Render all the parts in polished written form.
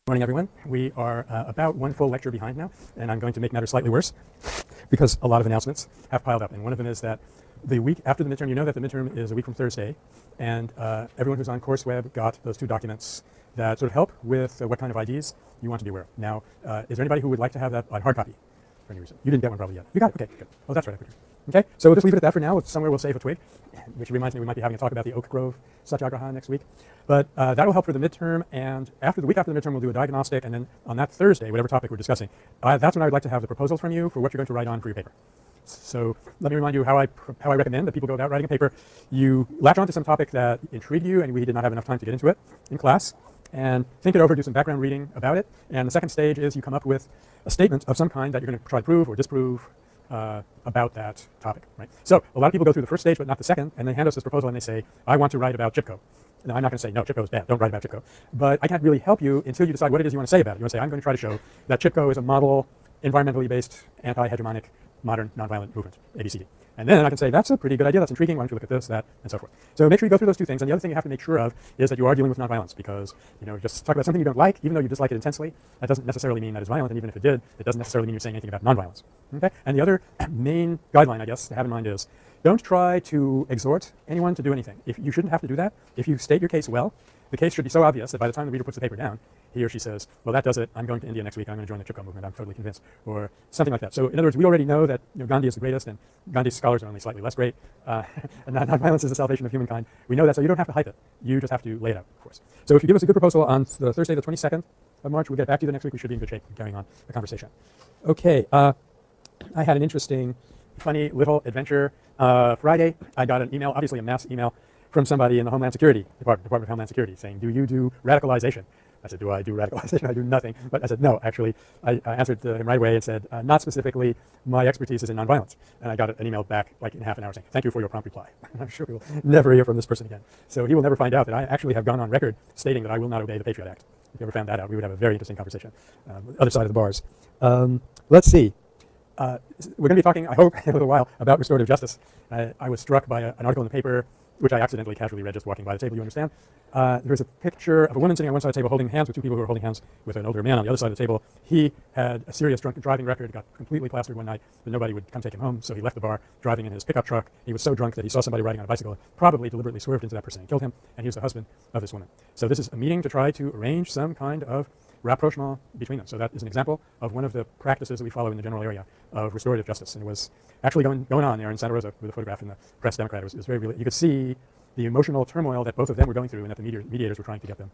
Morning, everyone. We are about one full lecture behind now, and I'm going to make matters slightly worse because a lot of announcements have piled up. And one of them is that the week after the midterm, you know that the midterm is a week from Thursday, and everyone who's on CourseWeb got those two documents that sort of help with what kind of IDs you want to be aware of. Now, is there anybody who would like to have that on hard copy for any reason? You didn't get one probably yet. You got it? Okay, good. Oh, that's right. I put it. Okay, so we'll just leave it at that for now. Somewhere we'll save a twig, which reminds me we might be having a talk about the Oak Grove Satyagraha next week. But that will help for the midterm, and after the week after the midterm, we'll do a diagnostic, and then on that Thursday, whatever topic we're discussing, that's when I would like to have the proposals from you for what you're going to write on for your paper. So let me remind you how I recommend that people go about writing a paper. You latch on to some topic that intrigued you, and we did not have enough time to get into it in class, and think it over, do some background reading about it. And the second stage is you come up with a statement of some kind that you're going to try to prove or disprove about that topic, right? So a lot of people go through the first stage but not the second, and they hand us this proposal and they say, I want to write about Chipko. Now, I'm not going to say, no, Chipko is bad, don't write about Chipko. But I can't really help you until you decide what it is you want to say about it. You want to say, I'm going to try to show that Chipko is a model, environmentally based, anti-hegemonic, modern, nonviolent movement, ABCD. And then I can say, that's a pretty good idea, that's intriguing, why don't you look at this, that, and so forth. So make sure you go through those two things. And the other thing you have to make sure of is that you are dealing with nonviolence, because, just talk about something you don't like, even though you dislike it intensely, that doesn't necessarily mean that it's violent, and even if it did, it doesn't necessarily mean you're saying anything about nonviolence. Okay? And the other main guideline, I guess, to have in mind is, don't try to exhort anyone to do anything. You shouldn't have to do that. If you state your case well, the case should be so obvious that by the time the reader puts the paper down, he or she says, well, that does it. I'm going to India next week. I'm going to join the Chipko movement. I'm totally convinced, or something like that. So in other words, we already know that Gandhi is the greatest, and Gandhi's scholars are only slightly less great. And nonviolence is the salvation of humankind. We know that, so you don't have to hype it. You just have to lay it out, of course. So if you give us a good proposal on the Thursday, the 22nd of March, we'll get back to you the next week. We should be in good shape carrying on the conversation. Okay, I had an interesting, funny little adventure. Friday, I got an email, obviously a mass email, from somebody in the Homeland Security Department of Homeland Security saying, do you do radicalization? I said, do I do radicalization? I do nothing. But I said, no, actually. I answered him right away and said, not specifically. My expertise is in nonviolence. And I got an email back like in half an hour saying, thank you for your prompt reply. I'm sure we will never hear from this person again. So he will never find out that I actually have gone on record stating that I will not obey the Patriot Act. If you ever found that out, we would have a very interesting conversation. Other side of the bars. Let's see. We're going to be talking, I hope, in a little while about restorative justice. I was struck by an article in the paper, which I accidentally casually read just walking by the table, you understand. There's a picture of a woman sitting on one side of the table holding hands with two people who are holding hands with an older man on the other side of the table. He had a serious drunk driving record, got completely plastered one night, but nobody would come take him home, so he left the bar driving in his pickup truck. He was so drunk that he saw somebody riding on a bicycle, probably deliberately swerved into that person and killed him, and he was the husband of this woman. So this is a meeting to try to arrange some kind of rapprochement between them. So that is an example of one of the practices that we follow in the general area of restorative justice. And it was actually going on there in Santa Rosa with a photograph in the Press Democrat. It was very real. You could see the emotional turmoil that both of them were going through and that the mediators were trying to get them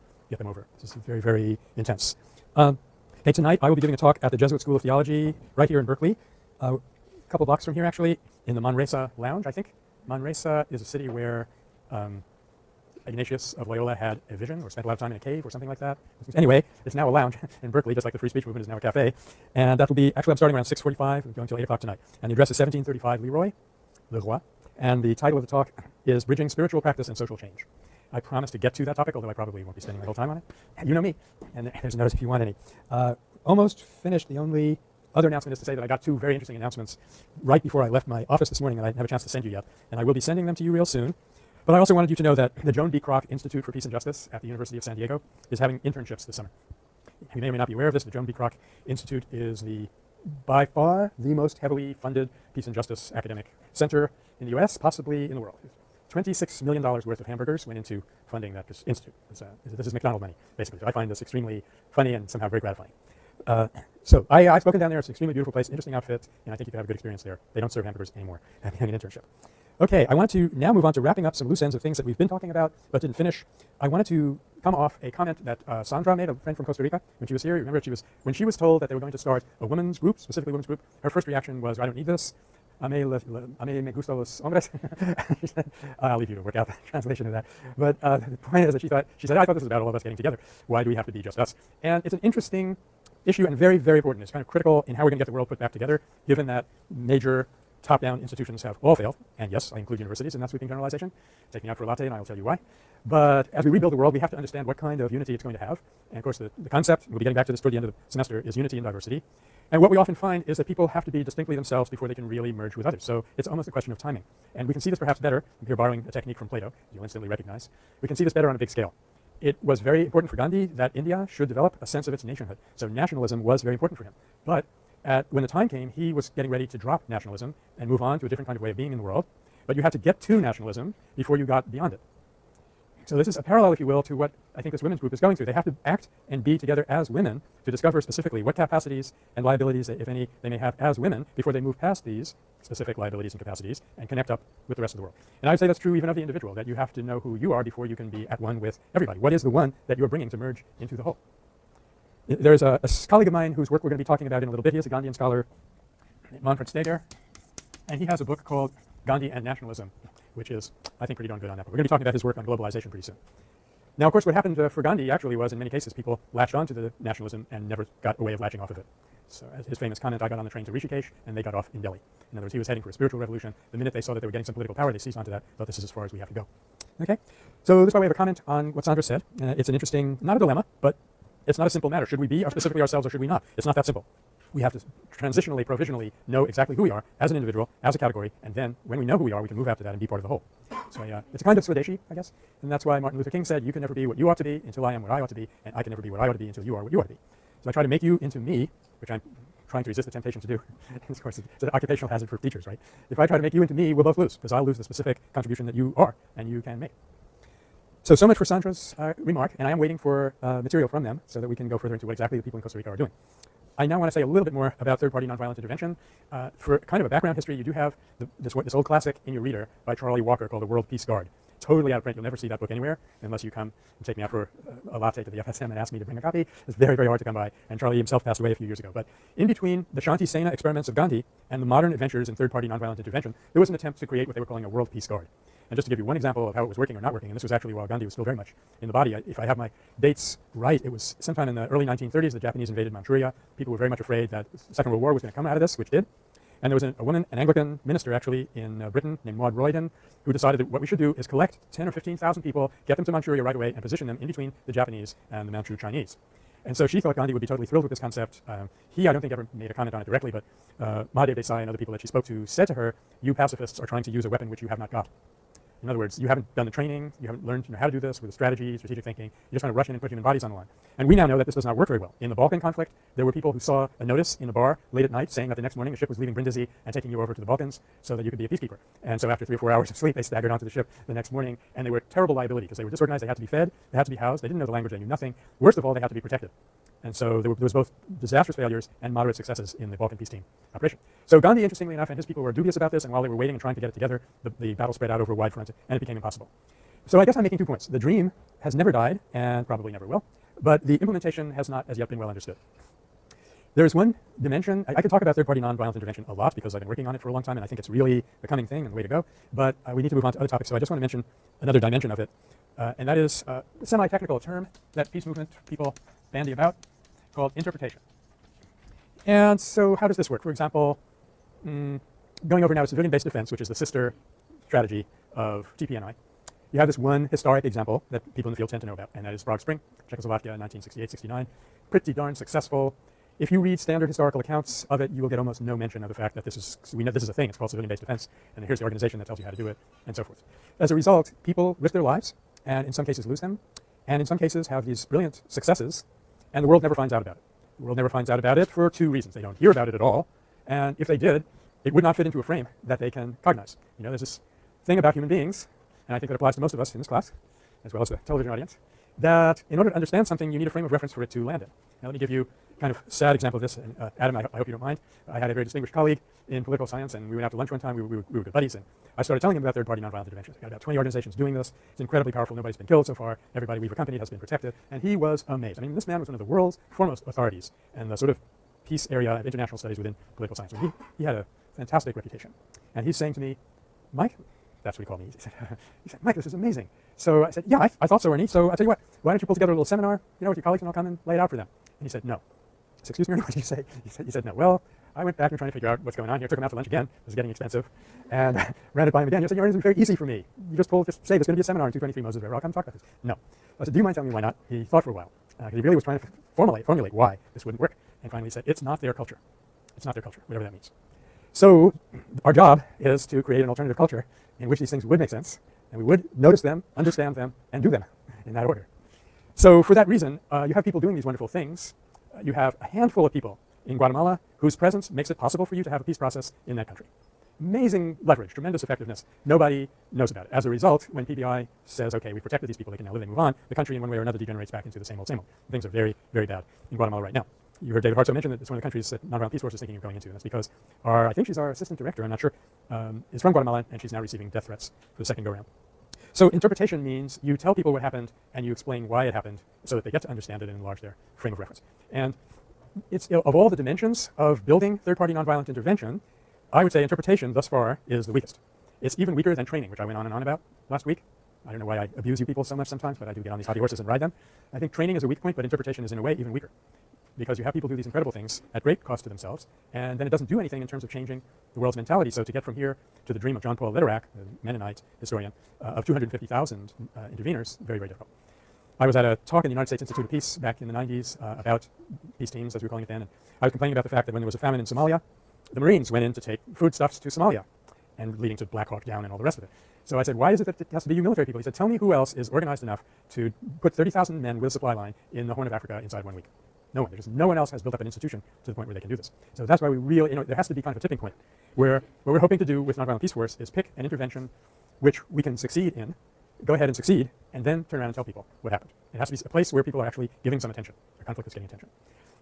over. This is very, very intense. Hey, tonight I will be giving a talk at the Jesuit School of Theology right here in Berkeley, a couple blocks from here actually, in the Manresa Lounge, I think. Manresa is a city where Ignatius of Loyola had a vision or spent a lot of time in a cave or something like that. Anyway, it's now a lounge in Berkeley, just like the free speech movement is now a cafe. And that will be, actually I'm starting around 6:45 and going until 8 o'clock tonight. And the address is 1735 Leroy. And the title of the talk is Bridging Spiritual Practice and Social Change. I promise to get to that topic, although I probably won't be spending my whole time on it. You know me, and there's a notice if you want any. Almost finished. The only other announcement is to say that I got two very interesting announcements right before I left my office this morning, and I didn't have a chance to send you yet. And I will be sending them to you real soon. But I also wanted you to know that the Joan B. Kroc Institute for Peace and Justice at the University of San Diego is having internships this summer. You may or may not be aware of this. The Joan B. Kroc Institute is by far the most heavily funded peace and justice academic center in the U.S., possibly in the world. $26 million worth of hamburgers went into funding that institute. This is McDonald money, basically. So I find this extremely funny and somehow very gratifying. So I've spoken down there. It's an extremely beautiful place, interesting outfit, and I think you could have a good experience there. They don't serve hamburgers anymore. Having an internship. Okay, I want to now move on to wrapping up some loose ends of things that we've been talking about but didn't finish. I wanted to come off a comment that Sandra made, a friend from Costa Rica, when she was here. You remember when she was told that they were going to start a women's group, specifically women's group, her first reaction was, I don't need this. A me gusta los hombres. She said, I'll leave you to work out the translation of that. But the point is that she said, I thought this was about all of us getting together. Why do we have to be just us? And it's an interesting issue and very, very important. It's kind of critical in how we're going to get the world put back together, given that major top-down institutions have all failed. And yes, I include universities in that sweeping generalization. Take me out for a latte and I'll tell you why. But as we rebuild the world, we have to understand what kind of unity it's going to have. And of course, the concept, we'll be getting back to this toward the end of the semester, is unity and diversity. And what we often find is that people have to be distinctly themselves before they can really merge with others. So it's almost a question of timing. And we can see this perhaps better. I'm here borrowing a technique from Plato, you'll instantly recognize. We can see this better on a big scale. it was very important for Gandhi that India should develop a sense of its nationhood. So nationalism was very important for him. But when the time came, he was getting ready to drop nationalism and move on to a different kind of way of being in the world. But you had to get to nationalism before you got beyond it. So this is a parallel, if you will, to what I think this women's group is going through. They have to act and be together as women to discover specifically what capacities and liabilities, if any, they may have as women before they move past these specific liabilities and capacities and connect up with the rest of the world. And I would say that's true even of the individual, that you have to know who you are before you can be at one with everybody. What is the one that you're bringing to merge into the whole? There's a colleague of mine whose work we're going to be talking about in a little bit. He is a Gandhian scholar, Manfred Steger, and he has a book called Gandhi and Nationalism, which is, I think, pretty darn good on that. But we're going to be talking about his work on globalization pretty soon. Now, of course, what happened for Gandhi actually was, in many cases, people latched on to the nationalism and never got a way of latching off of it. So as his famous comment, I got on the train to Rishikesh and they got off in Delhi. In other words, he was heading for a spiritual revolution. The minute they saw that they were getting some political power, they seized onto that, thought this is as far as we have to go. Okay? So this by way of a comment on what Sandra said. It's an interesting, not a dilemma, but it's not a simple matter. Should we be specifically ourselves or should we not? It's not that simple. We have to transitionally, provisionally know exactly who we are as an individual, as a category, and then when we know who we are, we can move after that and be part of the whole. So it's a kind of Swadeshi, I guess, and that's why Martin Luther King said, you can never be what you ought to be until I am what I ought to be, and I can never be what I ought to be until you are what you ought to be. So I try to make you into me, which I'm trying to resist the temptation to do. Of course, it's an occupational hazard for teachers, right? If I try to make you into me, we'll both lose, because I'll lose the specific contribution that you are and you can make. So much for Sandra's remark, and I am waiting for material from them so that we can go further into what exactly the people in Costa Rica are doing. I now want to say a little bit more about third-party nonviolent intervention. For kind of a background history, you do have this old classic in your reader by Charlie Walker called The World Peace Guard. Totally out of print. You'll never see that book anywhere unless you come and take me out for a latte to the FSM and ask me to bring a copy. It's very, very hard to come by, and Charlie himself passed away a few years ago. But in between the Shanti Sena experiments of Gandhi and the modern adventures in third-party nonviolent intervention, there was an attempt to create what they were calling a World Peace Guard. And just to give you one example of how it was working or not working, and this was actually while Gandhi was still very much in the body, if I have my dates right, it was sometime in the early 1930s the Japanese invaded Manchuria. People were very much afraid that the Second World War was going to come out of this, which did. And there was a woman, an Anglican minister actually in Britain named Maud Royden, who decided that what we should do is collect 10 or 15,000 people, get them to Manchuria right away, and position them in between the Japanese and the Manchu Chinese. And so she thought Gandhi would be totally thrilled with this concept. He, I don't think, ever made a comment on it directly, but Mahadev Desai and other people that she spoke to said to her, you pacifists are trying to use a weapon which you have not got. In other words, you haven't done the training, you haven't learned how to do this with the strategy, strategic thinking, you're just trying to rush in and put human bodies on the line. And we now know that this does not work very well. In the Balkan conflict, there were people who saw a notice in a bar late at night saying that the next morning a ship was leaving Brindisi and taking you over to the Balkans so that you could be a peacekeeper. And so after 3 or 4 hours of sleep, they staggered onto the ship the next morning, and they were terrible liability because they were disorganized, they had to be fed, they had to be housed, they didn't know the language, they knew nothing. Worst of all, they had to be protected. And so there was both disastrous failures and moderate successes in the Balkan peace team operation. So Gandhi, interestingly enough, and his people were dubious about this, and while they were waiting and trying to get it together, the battle spread out over a wide front, and it became impossible. So I guess I'm making 2 points. The dream has never died, and probably never will, but the implementation has not as yet been well understood. There's one dimension. I could talk about third-party nonviolent intervention a lot because I've been working on it for a long time, and I think it's really the coming thing and the way to go, but we need to move on to other topics, so I just want to mention another dimension of it, and that is a semi-technical term that peace movement people bandy about, called interpretation. And so how does this work? For example, going over now to civilian-based defense, which is the sister strategy of TPNI, you have this one historic example that people in the field tend to know about, and that is Prague Spring, Czechoslovakia, 1968-69. Pretty darn successful. If you read standard historical accounts of it, you will get almost no mention of the fact that we know this is a thing. It's called civilian-based defense, and here's the organization that tells you how to do it, and so forth. As a result, people risk their lives, and in some cases lose them, and in some cases have these brilliant successes, and the world never finds out about it. The world never finds out about it for 2 reasons. They don't hear about it at all, and if they did, it would not fit into a frame that they can cognize. You know, there's this thing about human beings, and I think that applies to most of us in this class, as well as the television audience, that in order to understand something, you need a frame of reference for it to land in. Now, let me give you kind of sad example of this. And, Adam, I hope you don't mind. I had a very distinguished colleague in political science, and we went out to lunch one time. We were good buddies, and I started telling him about third-party nonviolent interventions. We've got about 20 organizations doing this. It's incredibly powerful. Nobody's been killed so far. Everybody we've accompanied has been protected, and he was amazed. I mean, this man was one of the world's foremost authorities in the sort of peace area of international studies within political science. And he had a fantastic reputation. And he's saying to me, Mike, that's what he called me. He said, Mike, this is amazing. So I said, yeah, I thought so, Ernie. So I'll tell you what, why don't you pull together a little seminar, with your colleagues, and I'll come and lay it out for them. And he said, no. I said, excuse me, Ernie, what did you say? He said, no. Well, I went back and trying to figure out what's going on here. Took him out to lunch again. It was getting expensive. And ran it by him again. He said, Ernie, it's very easy for me. You just say there's going to be a seminar in 223 Moses River. I'll come talk about this. No. I said, do you mind telling me why not? He thought for a while. Because he really was trying to formulate why this wouldn't work. And finally said, it's not their culture. It's not their culture, whatever that means. So our job is to create an alternative culture in which these things would make sense, and we would notice them, understand them, and do them in that order. So for that reason, you have people doing these wonderful things. You have a handful of people in Guatemala whose presence makes it possible for you to have a peace process in that country. Amazing leverage, tremendous effectiveness. Nobody knows about it. As a result, when PBI says, okay, we've protected these people, they can now live, they move on, the country in one way or another degenerates back into the same old, same old. Things are very, very bad in Guatemala right now. You heard David Hartsough mention that it's one of the countries that Nonviolent Peace Force is thinking of going into, and that's because I think she's our assistant director, I'm not sure, is from Guatemala, and she's now receiving death threats for the second go-round. So interpretation means you tell people what happened and you explain why it happened so that they get to understand it and enlarge their frame of reference. And it's, of all the dimensions of building third-party nonviolent intervention, I would say interpretation thus far is the weakest. It's even weaker than training, which I went on and on about last week. I don't know why I abuse you people so much sometimes, but I do get on these hobby horses and ride them. I think training is a weak point, but interpretation is in a way even weaker, because you have people do these incredible things at great cost to themselves, and then it doesn't do anything in terms of changing the world's mentality. So to get from here to the dream of John Paul Lederach, the Mennonite historian, of 250,000 interveners, very, very difficult. I was at a talk in the United States Institute of Peace back in the 90s about peace teams, as we were calling it then, and I was complaining about the fact that when there was a famine in Somalia, the Marines went in to take foodstuffs to Somalia, and leading to Black Hawk Down and all the rest of it. So I said, why is it that it has to be you military people? He said, tell me who else is organized enough to put 30,000 men with a supply line in the Horn of Africa inside 1 week. No one. There's no one else has built up an institution to the point where they can do this. So that's why we really, there has to be kind of a tipping point where what we're hoping to do with Nonviolent Peace Force is pick an intervention which we can succeed in, go ahead and succeed, and then turn around and tell people what happened. It has to be a place where people are actually giving some attention. The conflict is getting attention.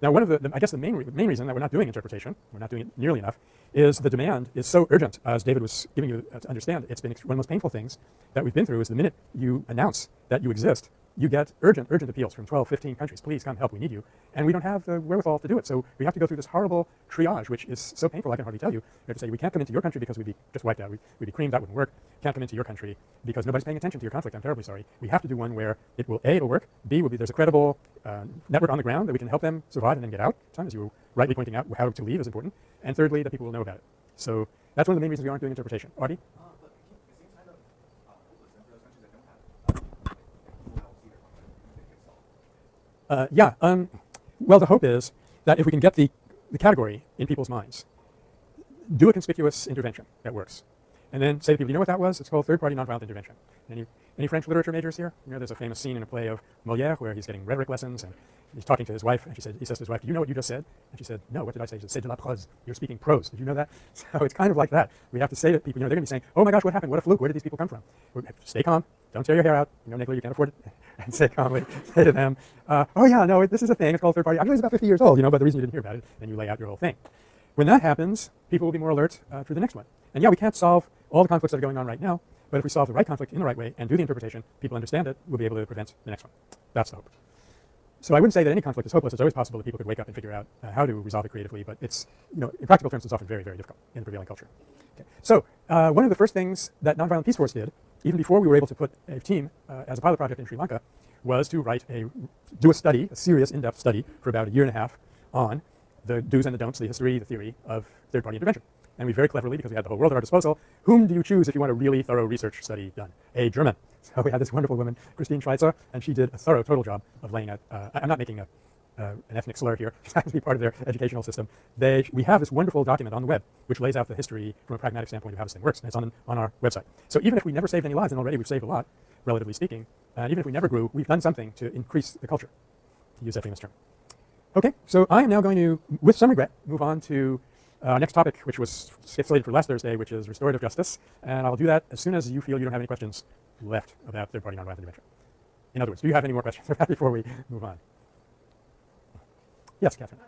Now, one of I guess the main reason that we're not doing interpretation, we're not doing it nearly enough, is the demand is so urgent. As David was giving you to understand, it's been one of the most painful things that we've been through is the minute you announce that you exist, you get urgent appeals from 12, 15 countries. Please come help, we need you. And we don't have the wherewithal to do it. So we have to go through this horrible triage, which is so painful I can hardly tell you. We have to say, we can't come into your country because we'd be just wiped out. We'd be creamed, that wouldn't work. Can't come into your country because nobody's paying attention to your conflict. I'm terribly sorry. We have to do one where it will, A, it'll work, B, will be, there's a credible network on the ground that we can help them survive and then get out. Sometimes, as you were rightly pointing out, how to leave is important. And thirdly, that people will know about it. So that's one of the main reasons we aren't doing interpretation. Artie? Well, the hope is that if we can get the category in people's minds, do a conspicuous intervention that works, and then say to people, you know what that was? It's called third-party nonviolent intervention. Any French literature majors here? You know, there's a famous scene in a play of Molière where he's getting rhetoric lessons, and he's talking to his wife, and he says to his wife, do you know what you just said? And she said, no, what did I say? She said, c'est de la prose. You're speaking prose. Did you know that? So it's kind of like that. We have to say to people, you know, they're going to be saying, oh my gosh, what happened? What a fluke. Where did these people come from? Stay calm. Don't tear your hair out. You know, Nicola, you can't afford it. And say calmly, say to them, oh yeah, no, this is a thing. It's called third party. Actually, it's about 50 years old, you know, but the reason you didn't hear about it, then you lay out your whole thing. When that happens, people will be more alert through the next one. And yeah, we can't solve all the conflicts that are going on right now, but if we solve the right conflict in the right way and do the interpretation, people understand it, we'll be able to prevent the next one. That's the hope. So I wouldn't say that any conflict is hopeless. It's always possible that people could wake up and figure out how to resolve it creatively, but it's, you know, in practical terms, it's often very, very difficult in the prevailing culture. Okay. So one of the first things that Nonviolent Peace Force did, even before we were able to put a team as a pilot project in Sri Lanka, was to do a study, a serious in-depth study for about a year and a half on the do's and the don'ts, the history, the theory of third-party intervention. And we very cleverly, because we had the whole world at our disposal, whom do you choose if you want a really thorough research study done? A German. So we had this wonderful woman, Christine Schweitzer, and she did a thorough, total job of laying out, I'm not making an ethnic slur here, it happens to be part of their educational system. We have this wonderful document on the web which lays out the history from a pragmatic standpoint of how this thing works, and it's on our website. So even if we never saved any lives, and already we've saved a lot, relatively speaking, even if we never grew, we've done something to increase the culture, to use that famous term. Okay, so I am now going to, with some regret, move on to our next topic, which was slated for last Thursday, which is restorative justice, and I'll do that as soon as you feel you don't have any questions left about third-party nonviolent intervention. In other words, do you have any more questions before we move on? Yes, Catherine.